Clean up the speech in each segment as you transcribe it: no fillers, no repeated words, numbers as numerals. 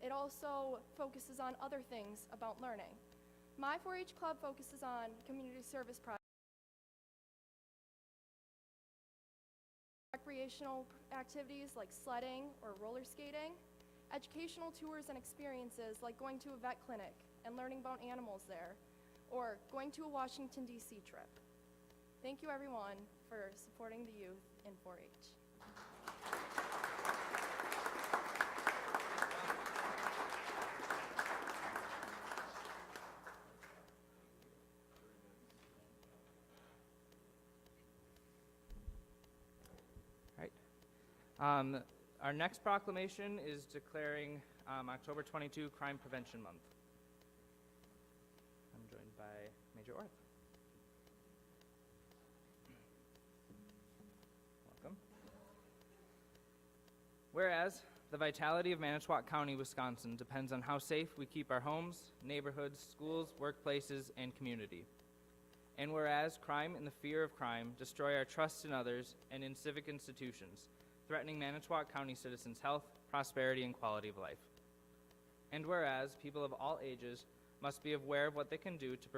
it also focuses on other things about learning. My 4-H club focuses on community service projects, recreational activities like sledding or roller skating, educational tours and experiences like going to a vet clinic and learning about animals there, or going to a Washington, D.C. trip. Thank you, everyone, for supporting the youth in 4-H. Our next proclamation is declaring October 22 Crime Prevention Month. I'm joined by Major Orth. Welcome. Whereas the vitality of Manitowoc County, Wisconsin depends on how safe we keep our homes, neighborhoods, schools, workplaces, and community. And whereas crime and the fear of crime destroy our trust in others and in civic institutions, threatening Manitowoc County citizens' health, prosperity, and quality of life. And whereas people of all ages must be aware of what they can do to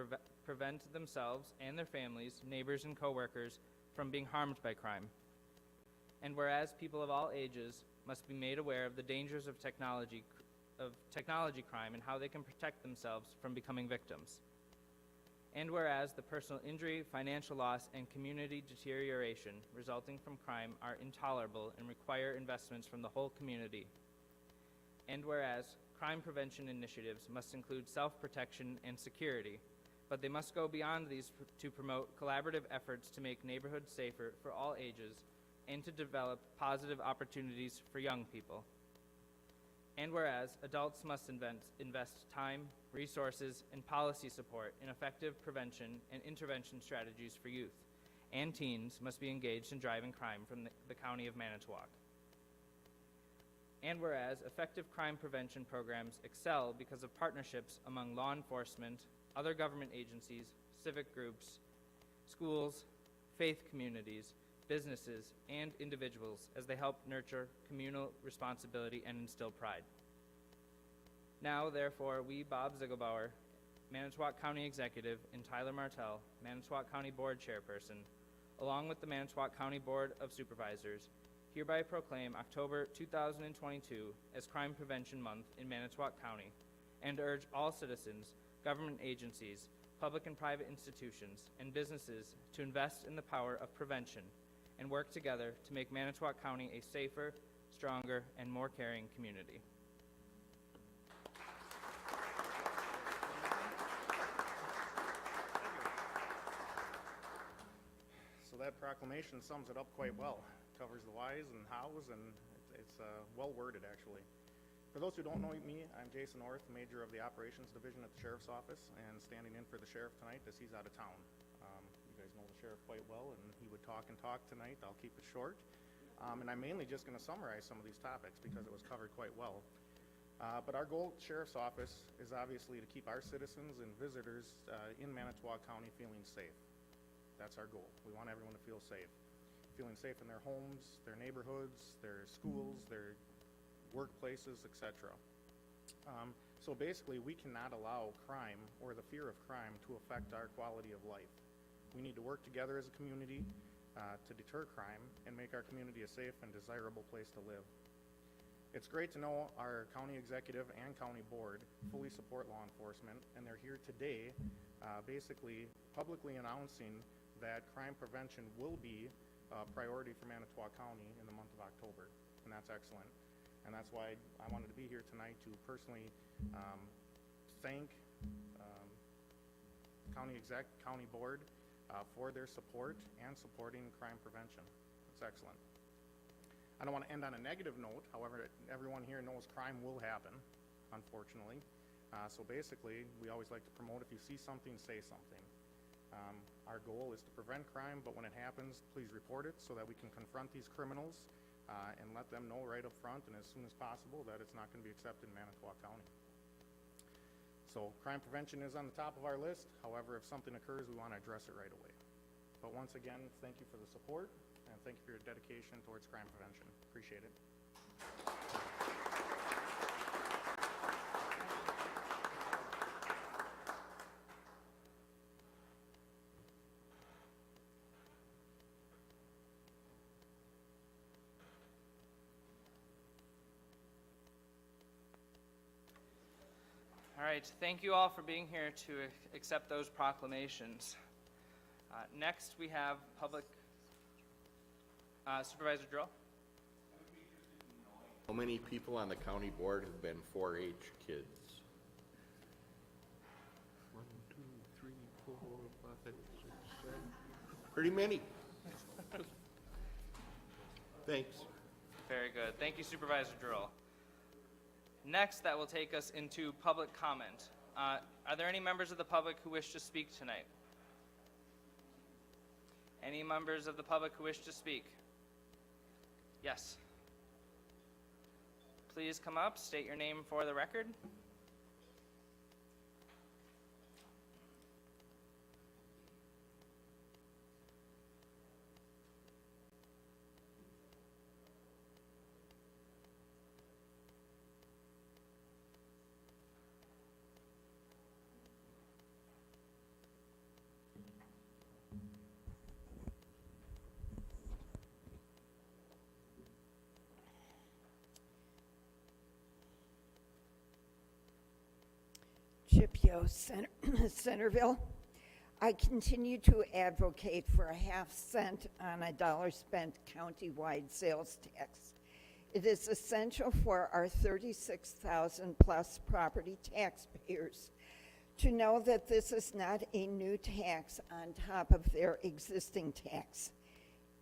prevent themselves and their families, neighbors, and coworkers from being harmed by crime. And whereas people of all ages must be made aware of the dangers of technology crime and how they can protect themselves from becoming victims. And whereas the personal injury, financial loss, and community deterioration resulting from crime are intolerable and require investments from the whole community. And whereas crime prevention initiatives must include self-protection and security, but they must go beyond these to promote collaborative efforts to make neighborhoods safer for all ages and to develop positive opportunities for young people. And whereas adults must invest time, resources, and policy support in effective prevention and intervention strategies for youth, and teens must be engaged in driving crime from the County of Manitowoc. And whereas effective crime prevention programs excel because of partnerships among law enforcement, other government agencies, civic groups, schools, faith communities, businesses, and individuals as they help nurture communal responsibility and instill pride. Now, therefore, we, Bob Ziegelbauer, Manitowoc County Executive, and Tyler Martell, Manitowoc County Board Chairperson, along with the Manitowoc County Board of Supervisors, hereby proclaim October 2022 as Crime Prevention Month in Manitowoc County, and urge all citizens, government agencies, public and private institutions, and businesses to invest in the power of prevention and work together to make Manitowoc County a safer, stronger, and more caring community. So that proclamation sums it up quite well. It covers the whys and hows, and it's well worded, actually. For those who don't know me, I'm Jason Orth, Major of the Operations Division at the Sheriff's Office, and standing in for the Sheriff tonight as he's out of town. You guys know the Sheriff quite well, and he would talk and talk tonight. I'll keep it short. And I'm mainly just going to summarize some of these topics because it was covered quite well. But our goal at the Sheriff's Office is obviously to keep our citizens and visitors in Manitowoc County feeling safe. That's our goal. We want everyone to feel safe. Feeling safe in their homes, their neighborhoods, their schools, their workplaces, etc. So basically, we cannot allow crime or the fear of crime to affect our quality of life. We need to work together as a community to deter crime and make our community a safe and desirable place to live. It's great to know our county executive and county board fully support law enforcement, and they're here today basically publicly announcing that crime prevention will be a priority for Manitowoc County in the month of October, and that's excellent. And that's why I wanted to be here tonight to personally thank county board for their support and supporting crime prevention. It's excellent. I don't want to end on a negative note. However, everyone here knows crime will happen, unfortunately. So basically, we always like to promote, if you see something, say something. Our goal is to prevent crime, but when it happens, please report it so that we can confront these criminals and let them know right up front and as soon as possible that it's not going to be accepted in Manitowoc County. So crime prevention is on the top of our list. However, if something occurs, we want to address it right away. But once again, thank you for the support and thank you for your dedication towards crime prevention. Appreciate it. right, thank you all for being here to accept those proclamations. Next, we have public Supervisor Drill. How many people on the county board have been 4-H kids? 1, 2, 3, 4, 5, 6, 7. Pretty many. Thanks. Very good. Thank you, Supervisor Drill. Next, that will take us into public comment. Are there any members of the public who wish to speak tonight? Any members of the public who wish to speak? Yes. Please come up, state your name for the record. Chip Yo, Centerville. I continue to advocate for a half-cent on a dollar spent countywide sales tax. It is essential for our 36,000 plus property taxpayers to know that this is not a new tax on top of their existing tax.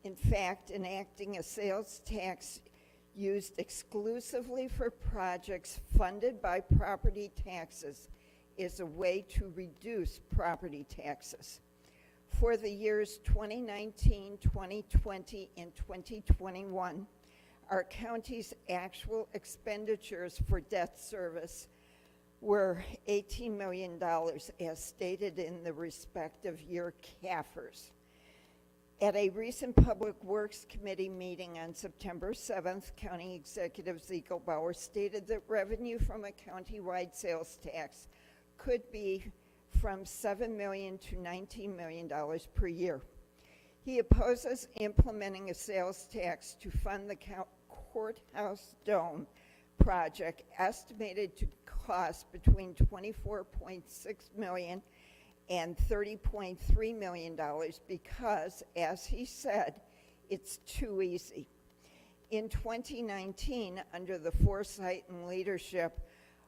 In fact, enacting a sales tax used exclusively for projects funded by property taxes is a way to reduce property taxes. For the years 2019, 2020, and 2021, our county's actual expenditures for debt service were $18 million, as stated in the respective year CAFRs. At a recent Public Works Committee meeting on September 7th, County Executive Ziegelbauer stated that revenue from a countywide sales tax could be from $7 million to $19 million per year. He opposes implementing a sales tax to fund the courthouse dome project, estimated to cost between $24.6 million and $30.3 million because, as he said, it's too easy. In 2019, under the foresight and leadership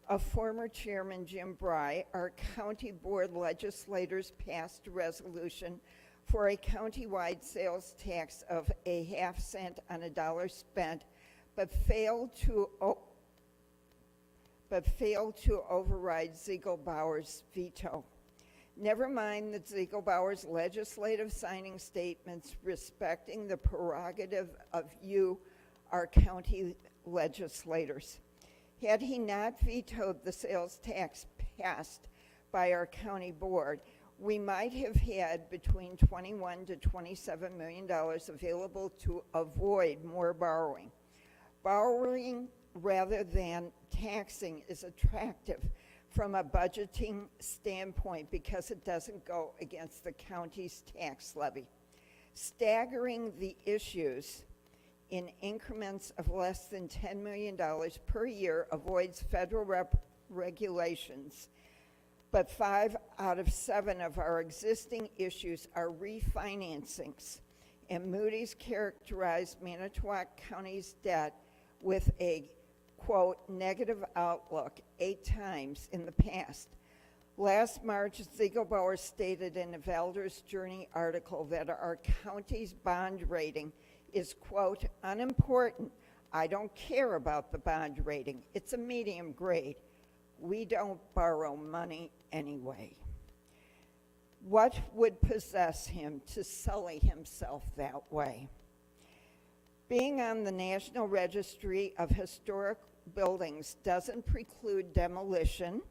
of former Chairman Jim Bry, our county board legislators passed a resolution for a countywide sales tax of a half-cent on a dollar spent, but failed to override Ziegelbauer's veto. Never mind that Ziegelbauer's legislative signing statements respecting the prerogative of you, our county legislators. Had he not vetoed the sales tax passed by our county board, we might have had between $21 to $27 million available to avoid more borrowing. Borrowing rather than taxing is attractive from a budgeting standpoint because it doesn't go against the county's tax levy. Staggering the issues in increments of less than $10 million per year avoids federal regulations, but 5 out of 7 of our existing issues are refinancings, and Moody's characterized Manitowoc County's debt with a, quote, negative outlook 8 times in the past. Last March, Ziegelbauer stated in a Valder's Journey article that our county's bond rating is, quote, unimportant. I don't care about the bond rating. It's a medium grade. We don't borrow money anyway. What would possess him to sully himself that way? Being on the National Registry of Historic Buildings doesn't preclude demolition,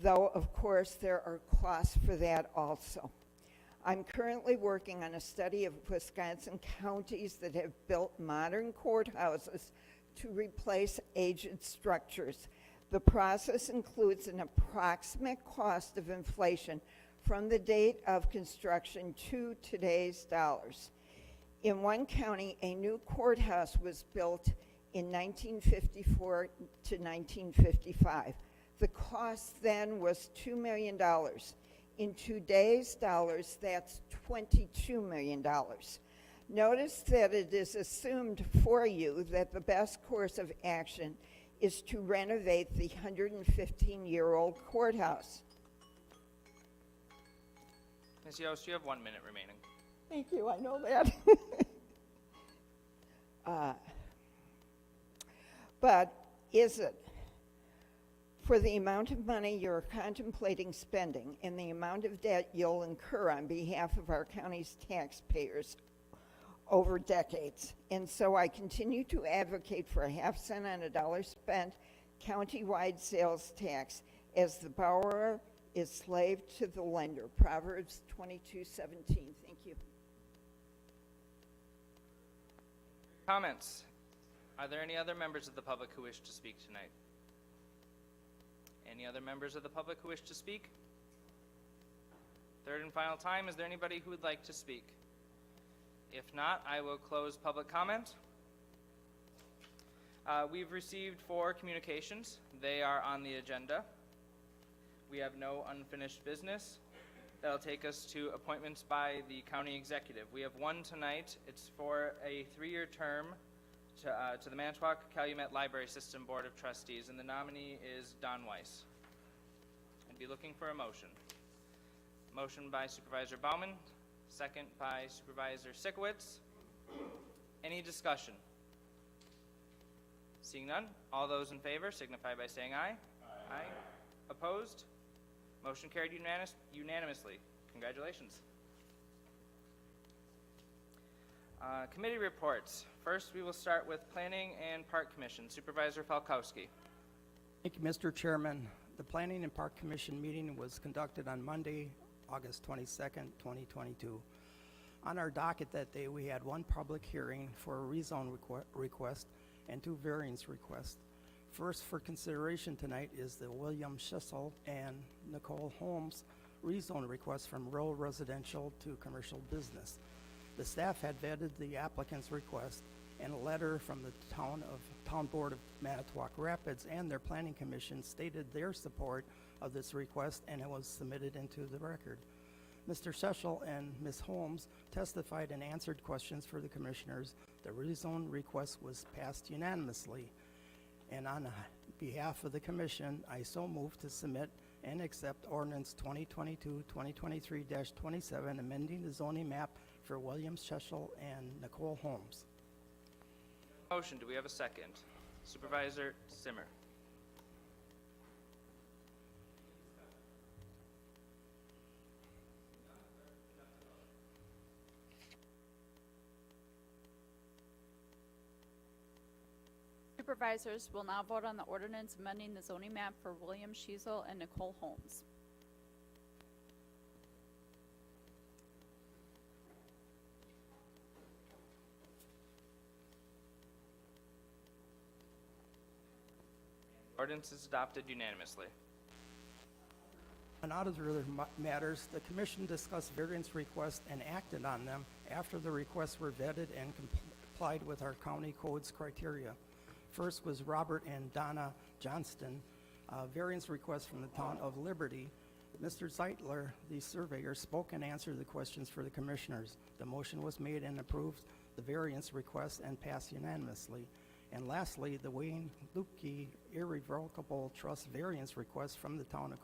though of course there are costs for that also. I'm currently working on a study of Wisconsin counties that have built modern courthouses to replace aged structures. The process includes an approximate cost of inflation from the date of construction to today's dollars. In one county, a new courthouse was built in 1954 to 1955. The cost then was $2 million. In today's dollars, that's $22 million. Notice that it is assumed for you that the best course of action is to renovate the 115-year-old courthouse. Ms. Yost, you have 1 minute remaining. Thank you, I know that. But is it? For the amount of money you're contemplating spending and the amount of debt you'll incur on behalf of our county's taxpayers over decades. And so I continue to advocate for a half cent on a dollar spent countywide sales tax as the borrower is slave to the lender. Proverbs 22:17. Thank you. Comments? Are there any other members of the public who wish to speak tonight? Any other members of the public who wish to speak? Third and final time, is there anybody who would like to speak? If not, I will close public comment. We've received 4 communications. They are on the agenda. We have no unfinished business. That'll take us to appointments by the county executive. We have one tonight. It's for a 3-year term to the Manitowoc-Calumet Library System Board of Trustees, and the nominee is Don Weiss. I'd be looking for a motion. Motion by Supervisor Bauman, second by Supervisor Sikowitz. Any discussion? Seeing none, all those in favor signify by saying aye. Aye. Aye. Opposed? Motion carried unanimously. Congratulations. Committee reports. First, we will start with Planning and Park Commission. Supervisor Falkowski. Thank you, Mr. Chairman. The Planning and Park Commission meeting was conducted on Monday, August 22nd, 2022. On our docket that day, we had 1 public hearing for a rezone request and 2 variance requests. First for consideration tonight is the William Schissel and Nicole Holmes rezone request from rural residential to commercial business. The staff had vetted the applicant's request, and a letter from the Town Board of Manitowoc Rapids and their Planning Commission stated their support of this request, and it was submitted into the record. Mr. Schissel and Ms. Holmes testified and answered questions for the commissioners. The rezone request was passed unanimously. And on behalf of the commission, I so move to submit and accept ordinance 2022-2023-27, amending the zoning map for William Schissel and Nicole Holmes. Motion, do we have a second? Supervisor Simmer. Supervisors will now vote on the ordinance amending the zoning map for William Schissel and Nicole Holmes. Ordinance is adopted unanimously. On other matters, the commission discussed variance requests and acted on them after the requests were vetted and complied with our county code's criteria. First was Robert and Donna Johnston, variance request from the town of Liberty. Mr. Zeitler, the surveyor, spoke and answered the questions for the commissioners. The motion was made and approved the variance request and passed unanimously. And lastly, the Wayne Lupke irrevocable trust variance request from the town of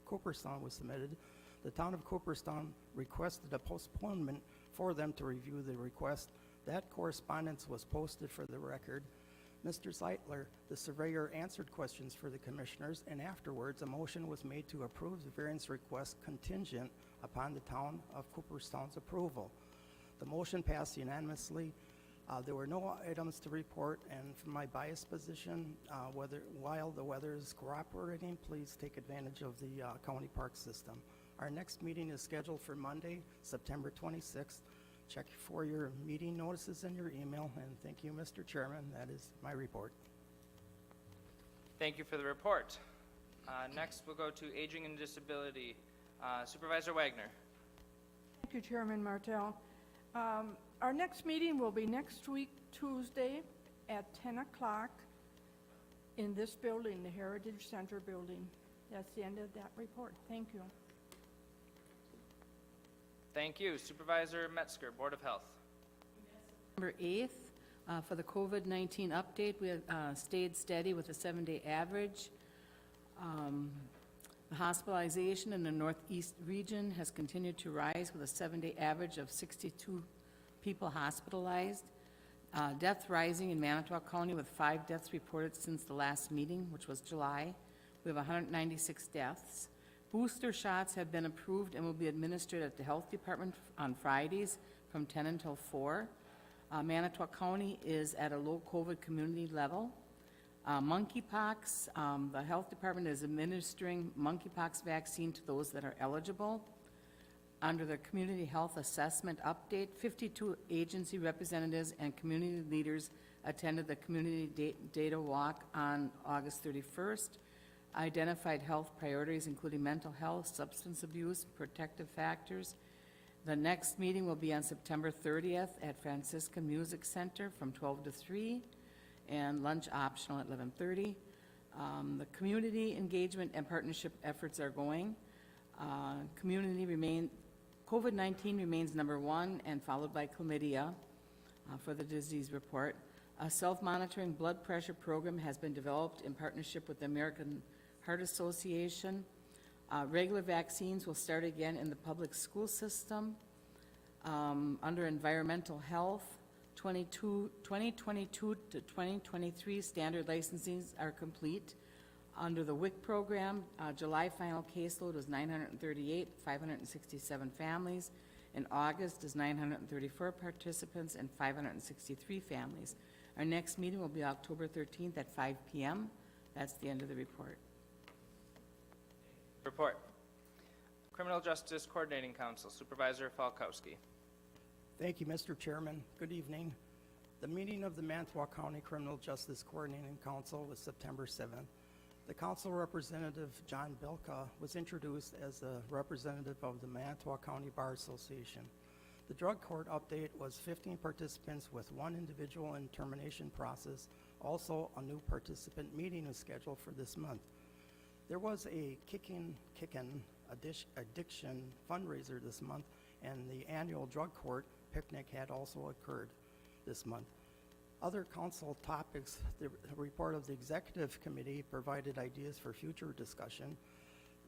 Cooperstown was submitted. The town of Cooperstown requested a postponement for them to review the request. That correspondence was posted for the record. Mr. Zeitler, the surveyor, answered questions for the commissioners, and afterwards a motion was made to approve the variance request contingent upon the town of Cooperstown's approval. The motion passed unanimously. There were no items to report, and from my biased position, while the weather is cooperating, please take advantage of the county park system. Our next meeting is scheduled for Monday, September 26th. Check for your meeting notices in your email, and thank you, Mr. Chairman. That is my report. Thank you for the report. Next, we'll go to Aging and Disability. Supervisor Wagner. Thank you, Chairman Martell. Our next meeting will be next week, Tuesday at 10 o'clock. in this building, the Heritage Center building. That's the end of that report. Thank you. Thank you. Supervisor Metzger, Board of Health. November 8th, for the COVID-19 update, we have stayed steady with a 7-day average. The hospitalization in the Northeast region has continued to rise with a 7-day average of 62 people hospitalized. Death rising in Manitowoc County with 5 deaths reported since the last meeting, which was July. We have 196 deaths. Booster shots have been approved and will be administered at the Health Department on Fridays from 10 until 4. Manitowoc County is at a low COVID community level. Monkeypox, the Health Department is administering monkeypox vaccine to those that are eligible. Under the Community Health Assessment Update, 52 agency representatives and community leaders attended the Community Data Walk on August 31st. Identified health priorities including mental health, substance abuse, protective factors. The next meeting will be on September 30th at Franciscan Music Center from 12 to 3, and lunch optional at 11:30. The community engagement and partnership efforts are going. COVID-19 remains number 1 and followed by chlamydia for the disease report. A self-monitoring blood pressure program has been developed in partnership with the American Heart Association. Regular vaccines will start again in the public school system. Under environmental health, 2022 to 2023 standard licensings are complete. Under the WIC program, July final caseload was 938, 567 families. In August is 934 participants and 563 families. Our next meeting will be October 13th at 5 p.m. That's the end of the report. Report. Criminal Justice Coordinating Council, Supervisor Falkowski. Thank you, Mr. Chairman. Good evening. The meeting of the Manitowoc County Criminal Justice Coordinating Council was September 7th. The council representative, John Bilka, was introduced as a representative of the Manitowoc County Bar Association. The drug court update was 15 participants with 1 individual in termination process. Also, a new participant meeting is scheduled for this month. There was a Kickin' addiction fundraiser this month, and the annual drug court picnic had also occurred this month. Other council topics, the report of the executive committee provided ideas for future discussion.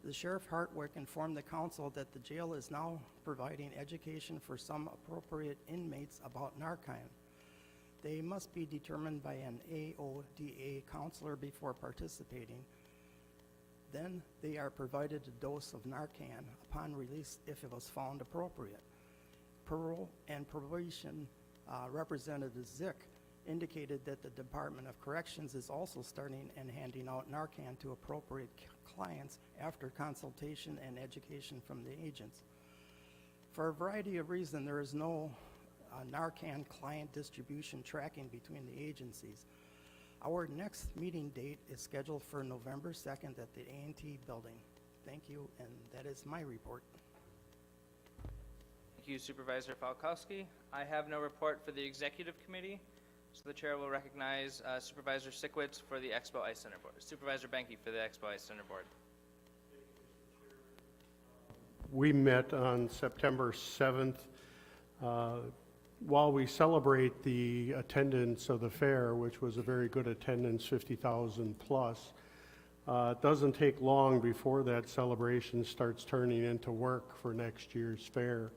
The Sheriff Hartwick informed the council that the jail is now providing education for some appropriate inmates about Narcan. They must be determined by an AODA counselor before participating. Then they are provided a dose of Narcan upon release if it was found appropriate. Parole and Probation Representative Zick indicated that the Department of Corrections is also starting and handing out Narcan to appropriate clients after consultation and education from the agents. For a variety of reasons, there is no Narcan client distribution tracking between the agencies. Our next meeting date is scheduled for November 2nd at the A&T building. Thank you, and that is my report. Thank you, Supervisor Falkowski. I have no report for the Executive Committee, so the Chair will recognize Supervisor Sikowitz for the Expo Ice Center Board. Supervisor Benke for the Expo Ice Center Board. We met on September 7th. While we celebrate the attendance of the fair, which was a very good attendance, 50,000 plus, it doesn't take long before that celebration starts turning into work for next year's fair.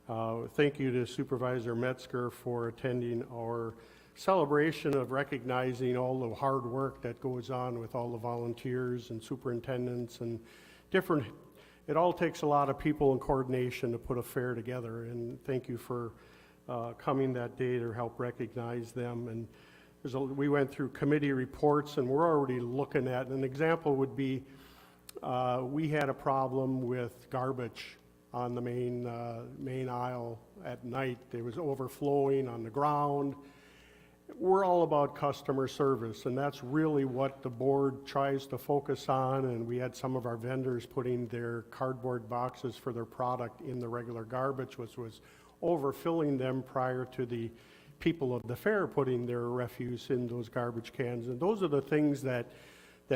Thank you to Supervisor Metzger for attending our celebration of recognizing all the hard work that goes on with all the volunteers and superintendents and different. It all takes a lot of people and coordination to put a fair together, and thank you for coming that day to help recognize them. And we went through committee reports, and we're already looking at, an example would be, we had a problem with garbage on the main aisle at night. It was overflowing on the ground. We're all about customer service, and that's really what the board tries to focus on, and we had some of our vendors putting their cardboard boxes for their product in the regular garbage, which was overfilling them prior to the people of the fair putting their refuse in those garbage cans. And those are the things that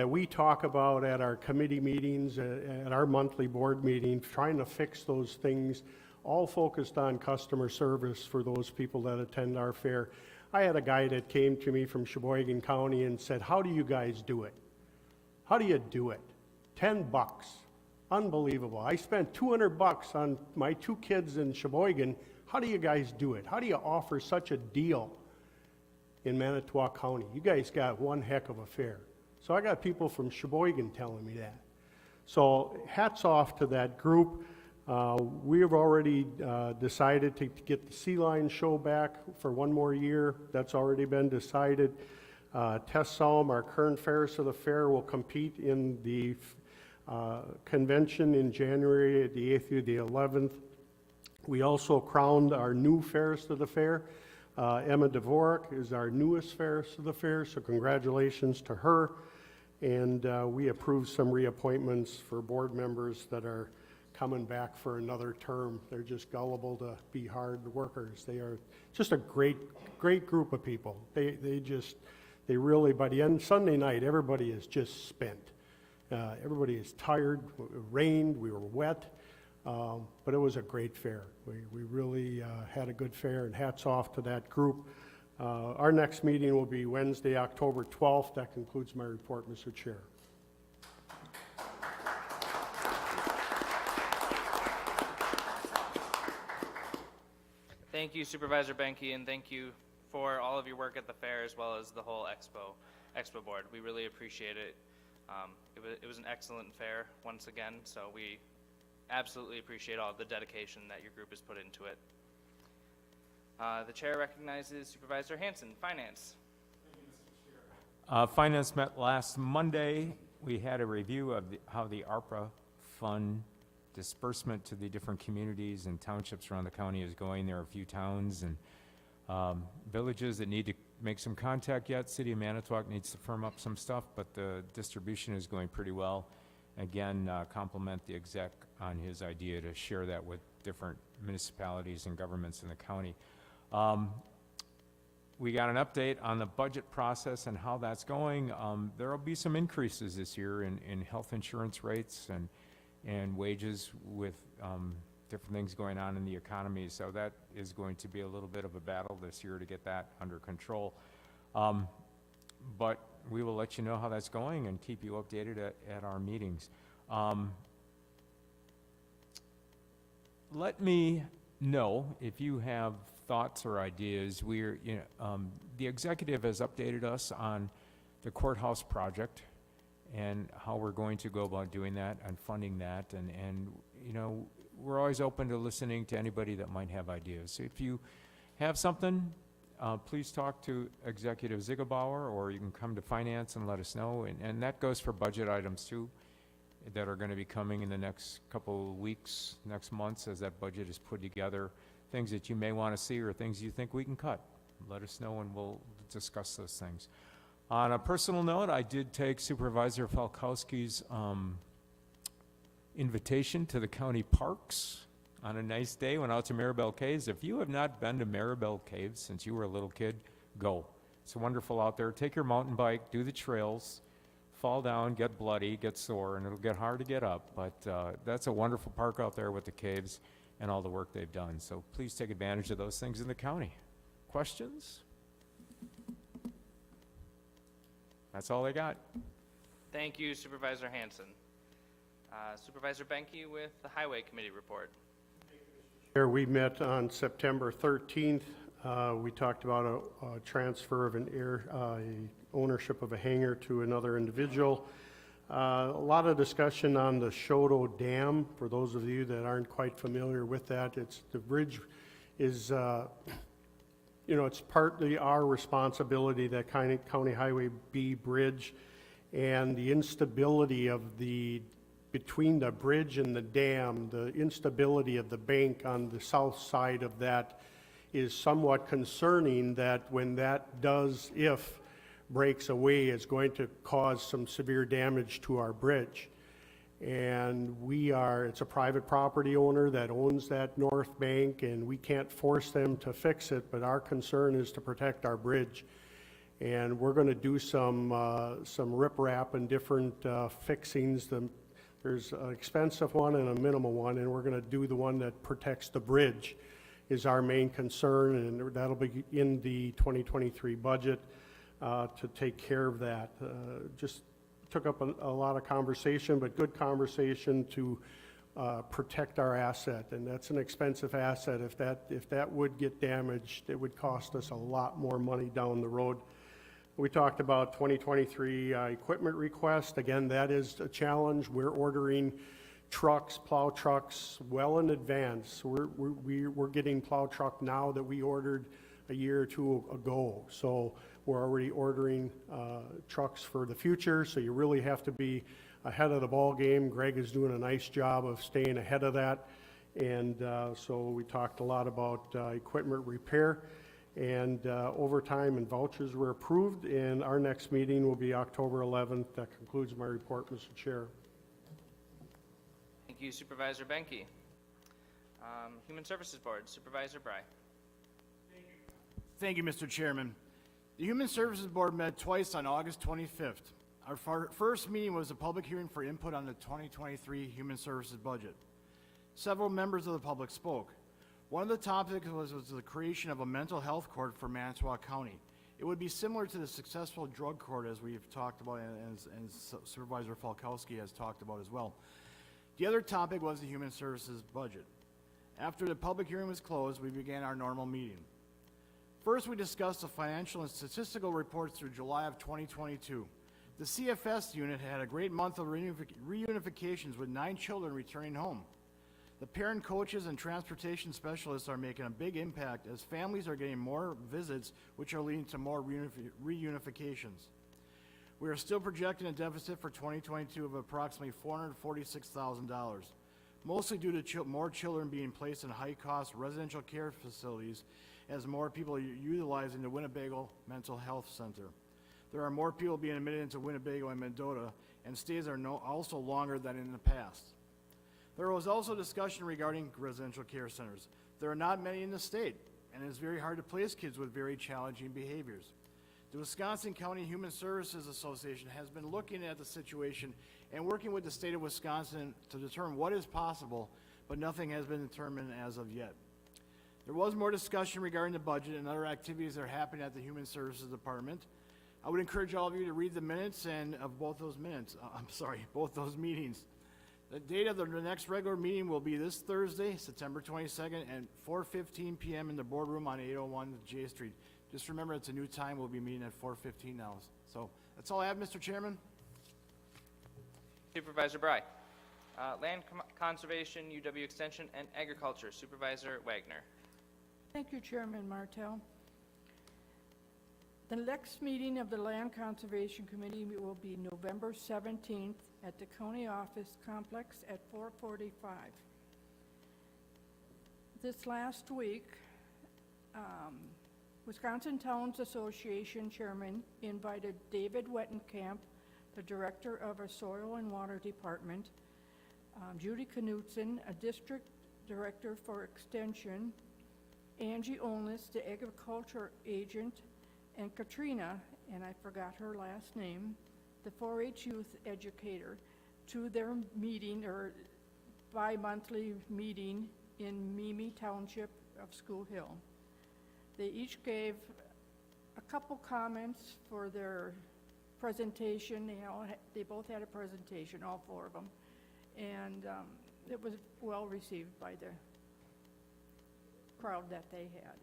we talk about at our committee meetings, at our monthly board meeting, trying to fix those things, all focused on customer service for those people that attend our fair. I had a guy that came to me from Sheboygan County and said, "How do you guys do it? How do you do it? $10. Unbelievable. I spent $200 on my 2 kids in Sheboygan. How do you guys do it? How do you offer such a deal in Manitowoc County? You guys got one heck of a fair." So I got people from Sheboygan telling me that. So hats off to that group. We have already decided to get the Sea Lion show back for one more year. That's already been decided. Tess Salm, our current fairest of the fair, will compete in the convention in January, the 8th through the 11th. We also crowned our new fairest of the fair. Emma Dvorak is our newest fairest of the fair, so congratulations to her. And we approved some reappointments for board members that are coming back for another term. They're just gullible to be hard workers. They are just a great group of people. They really, by the end, Sunday night, everybody is just spent. Everybody is tired. It rained, we were wet, but it was a great fair. We really had a good fair, and hats off to that group. Our next meeting will be Wednesday, October 12th. That concludes my report, Mr. Chair. Thank you, Supervisor Benke, and thank you for all of your work at the fair as well as the whole Expo board. We really appreciate it. It was an excellent fair once again, so we absolutely appreciate all the dedication that your group has put into it. The chair recognizes Supervisor Hanson, Finance. Finance met last Monday. We had a review of how the ARPA fund disbursement to the different communities and townships around the county is going. There are a few towns and villages that need to make some contact yet. City of Manitowoc needs to firm up some stuff, but the distribution is going pretty well. Again, compliment the exec on his idea to share that with different municipalities and governments in the county. We got an update on the budget process and how that's going. There will be some increases this year in health insurance rates and wages with different things going on in the economy. So that is going to be a little bit of a battle this year to get that under control. But we will let you know how that's going and keep you updated at our meetings. Let me know if you have thoughts or ideas. The executive has updated us on the courthouse project and how we're going to go about doing that and funding that. And we're always open to listening to anybody that might have ideas. So if you have something, please talk to Executive Ziegelbauer, or you can come to Finance and let us know. And that goes for budget items too, that are going to be coming in the next couple of weeks, next months, as that budget is put together. Things that you may want to see or things you think we can cut. Let us know and we'll discuss those things. On a personal note, I did take Supervisor Falkowski's invitation to the county parks on a nice day. Went out to Maribel Caves. If you have not been to Maribel Caves since you were a little kid, go. It's wonderful out there. Take your mountain bike, do the trails, fall down, get bloody, get sore, and it'll get hard to get up. But that's a wonderful park out there with the caves and all the work they've done. So please take advantage of those things in the county. Questions? That's all I got. Thank you, Supervisor Hanson. Supervisor Benke with the Highway Committee report. Here, we met on September 13th. We talked about a transfer of ownership of a hangar to another individual. A lot of discussion on the Shoto Dam. For those of you that aren't quite familiar with that, the bridge is, it's partly our responsibility, that County Highway B bridge, and the instability of between the bridge and the dam, the instability of the bank on the south side of that is somewhat concerning, that when that if breaks away, is going to cause some severe damage to our bridge. And it's a private property owner that owns that north bank, and we can't force them to fix it, but our concern is to protect our bridge. And we're going to do some riprap and different fixings. There's an expensive one and a minimal one, and we're going to do the one that protects the bridge is our main concern, and that'll be in the 2023 budget to take care of that. Just took up a lot of conversation, but good conversation to protect our asset, and that's an expensive asset. If that would get damaged, it would cost us a lot more money down the road. We talked about 2023 equipment request. Again, that is a challenge. We're ordering trucks, plow trucks, well in advance. We're getting plow truck now that we ordered a year or two ago. So we're already ordering trucks for the future. So you really have to be ahead of the ball game. Greg is doing a nice job of staying ahead of that. And so we talked a lot about equipment repair. And overtime and vouchers were approved, and our next meeting will be October 11th. That concludes my report, Mr. Chair. Thank you, Supervisor Benke. Human Services Board, Supervisor Bry. Thank you, Mr. Chairman. The Human Services Board met twice on August 25th. Our first meeting was a public hearing for input on the 2023 Human Services budget. Several members of the public spoke. One of the topics was the creation of a mental health court for Manitowoc County. It would be similar to the successful drug court as we've talked about and Supervisor Falkowski has talked about as well. The other topic was the Human Services budget. After the public hearing was closed, we began our normal meeting. First, we discussed the financial and statistical reports through July of 2022. The CFS unit had a great month of reunifications with 9 children returning home. The parent coaches and transportation specialists are making a big impact as families are getting more visits, which are leading to more reunifications. We are still projecting a deficit for 2022 of approximately $446,000, mostly due to more children being placed in high-cost residential care facilities as more people are utilizing the Winnebago Mental Health Center. There are more people being admitted into Winnebago and Mendota, and stays are also longer than in the past. There was also discussion regarding residential care centers. There are not many in the state, and it is very hard to place kids with very challenging behaviors. The Wisconsin County Human Services Association has been looking at the situation and working with the state of Wisconsin to determine what is possible, but nothing has been determined as of yet. There was more discussion regarding the budget and other activities that are happening at the Human Services Department. I would encourage all of you to read the minutes of both those meetings. The date of the next regular meeting will be this Thursday, September 22nd at 4:15 p.m. in the boardroom on 801 J Street. Just remember, it's a new time. We'll be meeting at 4:15 now. So that's all I have, Mr. Chairman. Supervisor Bry. Land Conservation, UW Extension, and Agriculture, Supervisor Wagner. Thank you, Chairman Martell. The next meeting of the Land Conservation Committee will be November 17th at the County Office Complex at 4:45. This last week, Wisconsin Towns Association Chairman invited David Wettenkamp, the Director of our Soil and Water Department, Judy Knutson, a District Director for Extension, Angie Olness, the Agriculture Agent, and Katrina, and I forgot her last name, the 4-H youth educator, to their meeting or bi-monthly meeting in Mimi Township of School Hill. They each gave a couple comments for their presentation. They both had a presentation, all 4 of them, and it was well received by the crowd that they had.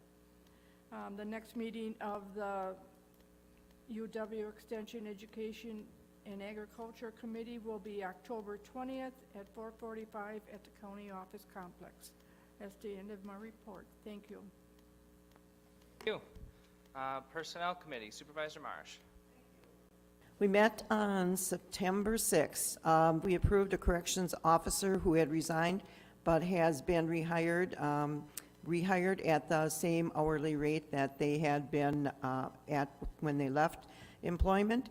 The next meeting of the UW Extension Education and Agriculture Committee will be October 20th at 4:45 at the County Office Complex. That's the end of my report. Thank you. Thank you. Personnel Committee, Supervisor Marsh. We met on September 6th. We approved a corrections officer who had resigned but has been rehired at the same hourly rate that they had been at when they left employment.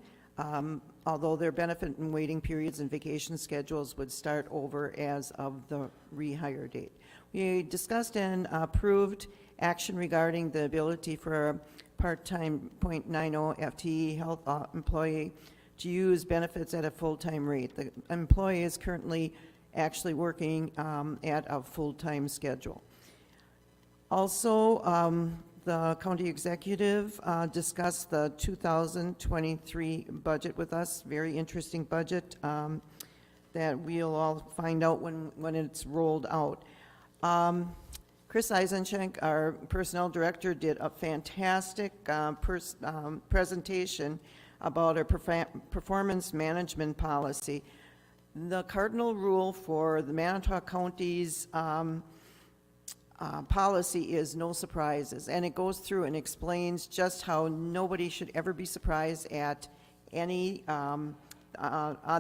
although their benefit and waiting periods and vacation schedules would start over as of the rehire date. We discussed and approved action regarding the ability for a part-time .90 FTE health employee to use benefits at a full-time rate. The employee is currently actually working at a full-time schedule. Also, the county executive discussed the 2023 budget with us, very interesting budget that we'll all find out when it's rolled out. Chris Eisenschenk, our personnel director, did a fantastic presentation about our performance management policy. The cardinal rule for the Manitowoc County's policy is no surprises, and it goes through and explains just how nobody should ever be surprised at any on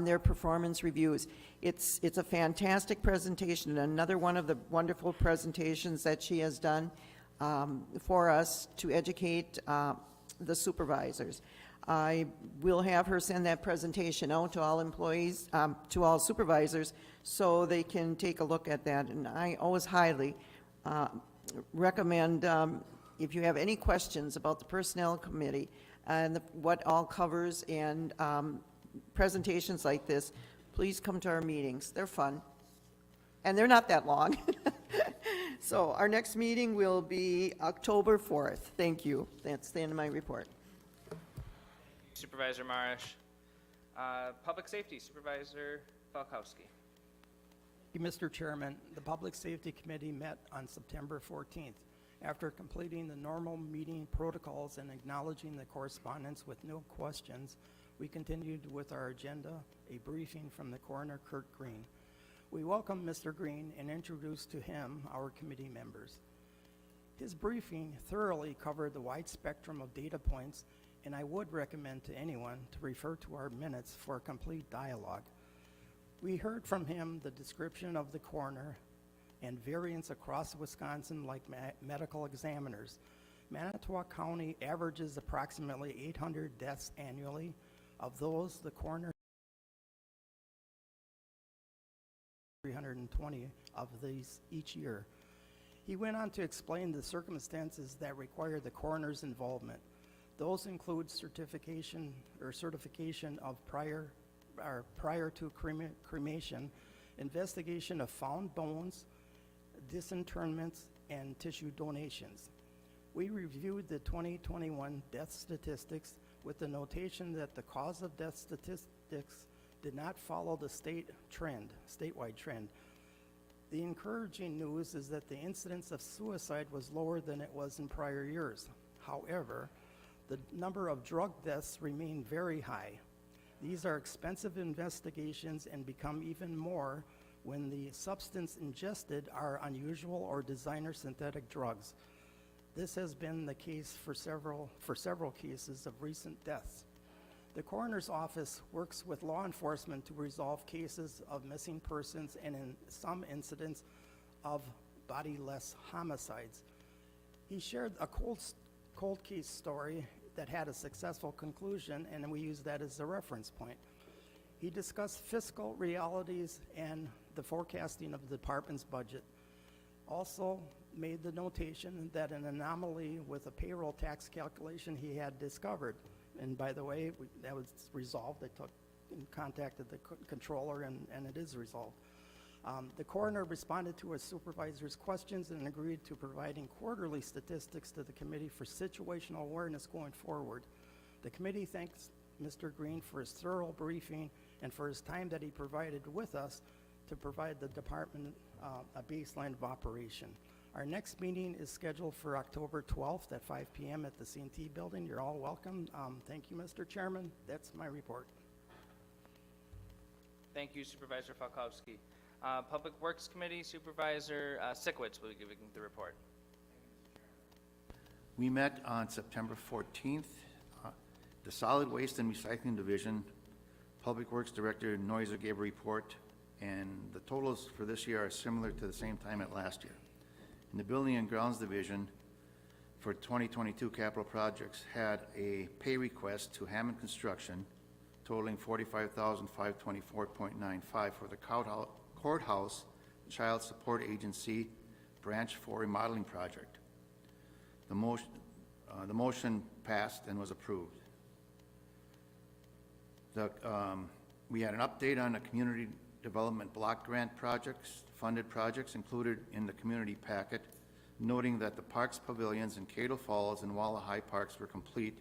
their performance reviews. It's a fantastic presentation, and another one of the wonderful presentations that she has done for us to educate the supervisors. I will have her send that presentation out to all employees, to all supervisors, so they can take a look at that. And I always highly recommend, if you have any questions about the Personnel Committee and what all covers and presentations like this, please come to our meetings. They're fun, and they're not that long. So our next meeting will be October 4th. Thank you. That's the end of my report. Supervisor Marish. Public Safety, Supervisor Falkowski. Mr. Chairman, the Public Safety Committee met on September 14th. After completing the normal meeting protocols and acknowledging the correspondence with no questions, we continued with our agenda, a briefing from the coroner, Kurt Green. We welcomed Mr. Green and introduced to him our committee members. His briefing thoroughly covered the wide spectrum of data points, and I would recommend to anyone to refer to our minutes for a complete dialogue. We heard from him the description of the coroner and variance across Wisconsin like medical examiners. Manitowoc County averages approximately 800 deaths annually. Of those, the coroner 320 of these each year. He went on to explain the circumstances that require the coroner's involvement. Those include certification of prior to cremation, investigation of found bones, disinterments, and tissue donations. We reviewed the 2021 death statistics with the notation that the cause of death statistics did not follow the statewide trend. The encouraging news is that the incidence of suicide was lower than it was in prior years. However, the number of drug deaths remain very high. These are expensive investigations and become even more when the substance ingested are unusual or designer synthetic drugs. This has been the case for several cases of recent deaths. The coroner's office works with law enforcement to resolve cases of missing persons and in some incidents of bodiless homicides. He shared a cold case story that had a successful conclusion, and we use that as a reference point. He discussed fiscal realities and the forecasting of the department's budget. Also made the notation that an anomaly with a payroll tax calculation he had discovered. And by the way, that was resolved. I contacted the controller, and it is resolved. The coroner responded to his supervisor's questions and agreed to providing quarterly statistics to the committee for situational awareness going forward. The committee thanks Mr. Green for his thorough briefing and for his time that he provided with us to provide the department a baseline of operation. Our next meeting is scheduled for October 12th at 5 p.m. at the C&T building. You're all welcome. Thank you, Mr. Chairman. That's my report. Thank you, Supervisor Falkowski. Public Works Committee, Supervisor Sikowitz will be giving the report. We met on September 14th. The Solid Waste and Recycling Division, Public Works Director Noiser gave a report, and the totals for this year are similar to the same time at last year. In the Building and Grounds Division, for 2022 capital projects, had a pay request to Hammond Construction totaling $45,524.95 for the Courthouse Child Support Agency Branch 4 remodeling project. The motion passed and was approved. We had an update on the community development block grant funded projects included in the community packet, noting that the Parks Pavilions in Cato Falls and Walla High Parks were complete.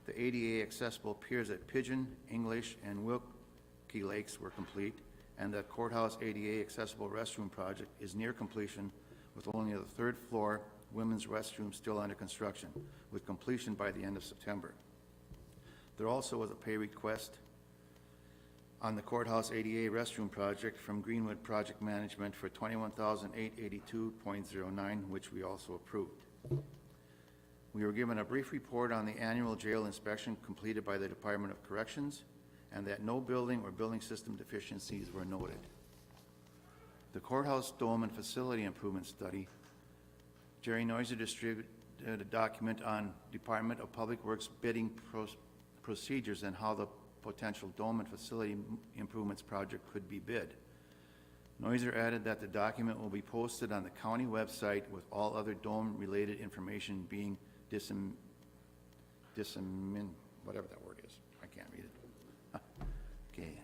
The ADA accessible piers at Pigeon, English, and Wilkie Lakes were complete, and the Courthouse ADA accessible restroom project is near completion, with only the third floor women's restroom still under construction, with completion by the end of September. There also was a pay request on the Courthouse ADA restroom project from Greenwood Project Management for $21,882.09, which we also approved. We were given a brief report on the annual jail inspection completed by the Department of Corrections, and that no building or building system deficiencies were noted. The courthouse dome and facility improvement study, Jerry Noiser distributed a document on Department of Public Works bidding procedures and how the potential dome and facility improvements project could be bid. Noiser added that the document will be posted on the county website with all other dome-related information being whatever that word is. I can't read it. Okay.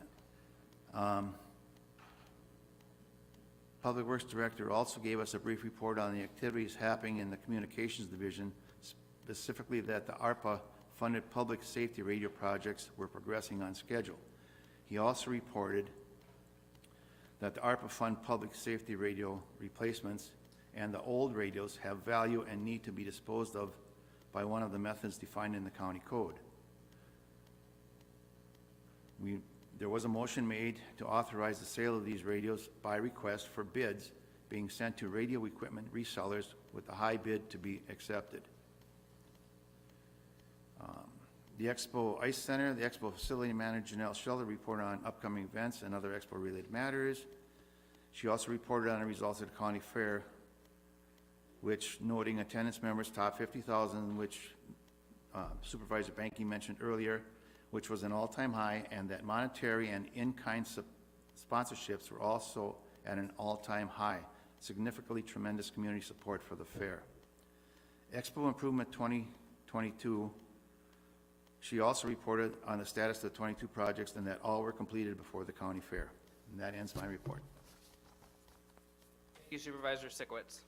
Public Works Director also gave us a brief report on the activities happening in the Communications Division, specifically that the ARPA-funded public safety radio projects were progressing on schedule. He also reported that the ARPA-fund public safety radio replacements and the old radios have value and need to be disposed of by one of the methods defined in the county code. There was a motion made to authorize the sale of these radios by request for bids being sent to radio equipment resellers with the high bid to be accepted. The Expo Ice Center, the Expo Facility Manager Janelle Scheller reported on upcoming events and other Expo-related matters. She also reported on the results of the county fair, which noting attendance members top 50,000, which Supervisor Banky mentioned earlier, which was an all-time high, and that monetary and in-kind sponsorships were also at an all-time high. Significantly tremendous community support for the fair. Expo Improvement 2022, she also reported on the status of the 22 projects and that all were completed before the county fair. And that ends my report. Thank you, Supervisor Sikowitz.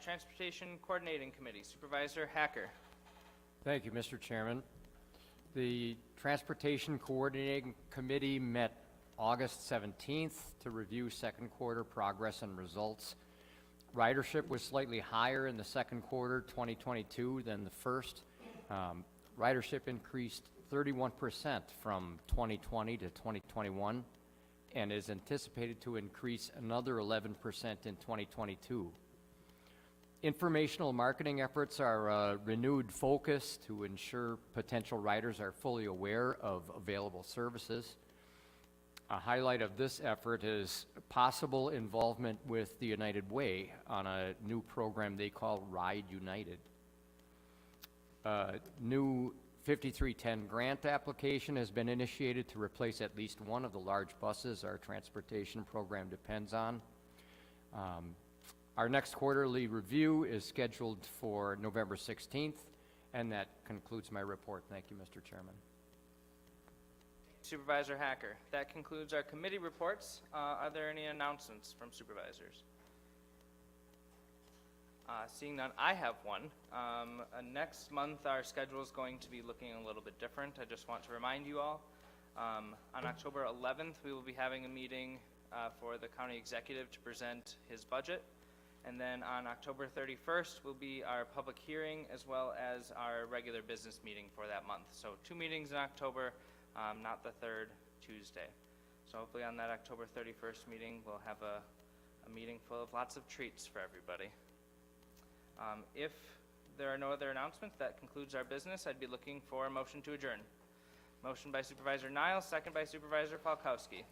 Transportation Coordinating Committee, Supervisor Hacker. Thank you, Mr. Chairman. The Transportation Coordinating Committee met August 17th to review second quarter progress and results. Ridership was slightly higher in the second quarter 2022 than the first. Ridership increased 31% from 2020 to 2021 and is anticipated to increase another 11% in 2022. Informational marketing efforts are a renewed focus to ensure potential riders are fully aware of available services. A highlight of this effort is possible involvement with the United Way on a new program they call Ride United. New 5310 grant application has been initiated to replace at least one of the large buses our transportation program depends on. Our next quarterly review is scheduled for November 16th, and that concludes my report. Thank you, Mr. Chairman. Supervisor Hacker. That concludes our committee reports. Are there any announcements from supervisors? Seeing none, I have one. Next month, our schedule is going to be looking a little bit different. I just want to remind you all. On October 11th, we will be having a meeting for the county executive to present his budget. And then on October 31st will be our public hearing as well as our regular business meeting for that month. So 2 meetings in October, not the third Tuesday. So hopefully on that October 31st meeting, we'll have a meeting full of lots of treats for everybody. If there are no other announcements, that concludes our business. I'd be looking for a motion to adjourn. Motion by Supervisor Niles, second by Supervisor Falkowski.